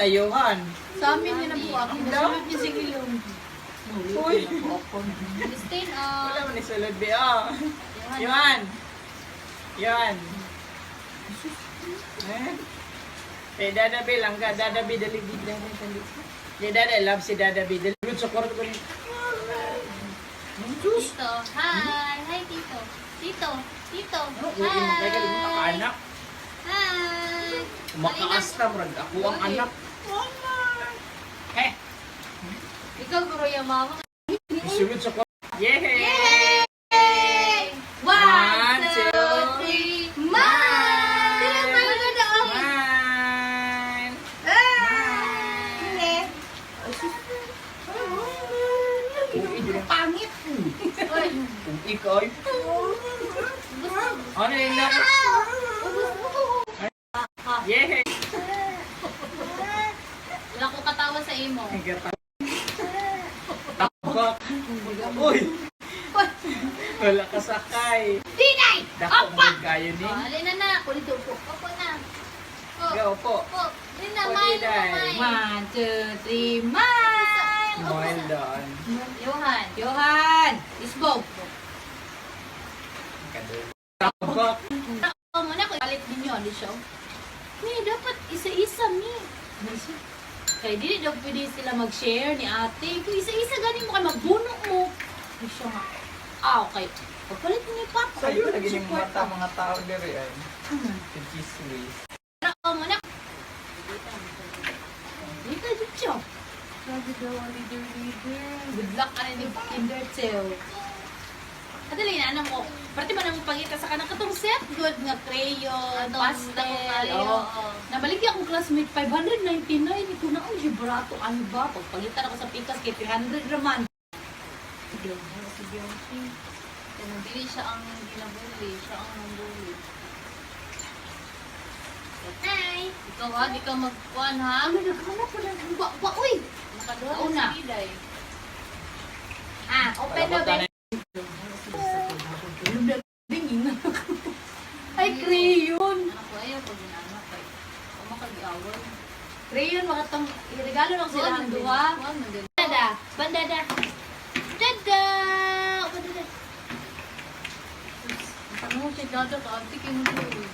Ayuhan. Sa amin yun ang buwak. Nasunod niya si Kilong. Uy. Christine, Wala mo ni sulod be. Oh. Yuhan. Yuhan. Eh, Dada B lang ka. Dada B, dali. Dada, love si Dada B. Dali. Sa kwarto ko rin. Tito. Hi. Hi, Tito. Tito. Tito. Hi. Anak. Hi. Makaasta, brad. Ako ang anak. Ikaw, guro yung mama. Isulod sa kwarto. Yay! Yay! 1, 2, 3, man! Kaya tayo na daw. Man! Pangit. Uy. Kung ikaw ay... Ano yung na? Yay! Wala ko katawa sa imo. Tabak! Uy! Wala ka sakay. Dinay! Dako mo kayo ni. Oh, alin na na. Kulito po. Opo na. Go po. Po. Alin na, O, may. Diday. 1, 2, 3, man! Smile doon. Johan. Johan! Isbog! Tabak! Ako muna ko. Palit ninyo, di siya? Mi, dapat isa-isa, Mi. Kaya di daw pwede sila mag-share ni ate. Kung isa-isa ganin mo kayo, magbuno mo. Di siya nga. Okay. Pagpalit niyo pa. Sa'yo lagi yung mata mga tao dere ay. Kichiswis. Ako muna. Di ka di siya. Sabi daw ang leader. Good luck ka rin yung kinder tail. Kadali na, alam mo, parte ba naman pagkita sa kanang katong set? Good nga crayon, pastel. Oh. Nabalik akong classmate, 599. Ito na ang gibrato. Ano ba? Pagpagitan ako sa pikas, kay 300 naman. Hindi siya ang ginabuli. Siya ang nambuli. Hi! Ikaw ha, di ka magkuhan ha? Ano na kama pa lang? Ba, uy! Nakadoon Una. si Diday. Open na ba? Ay, crayon! Anak ko ayaw pag inanak ay. Ako makag-iawal. Crayon, makatang iregalo lang sila ang duwa. Huwag na din. Bandada! Bandada! Dada! O, bandada! Ano si Dada ka? Tikin mo doon.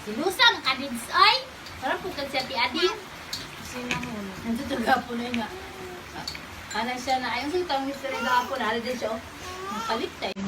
Silusang kadids ay! Parang pugkag siya ti Ading. Sinahon. Nandutuga po na nga. Kanan siya na, ayun sa itong history na po na, din siya, oh. Ang palit tayo.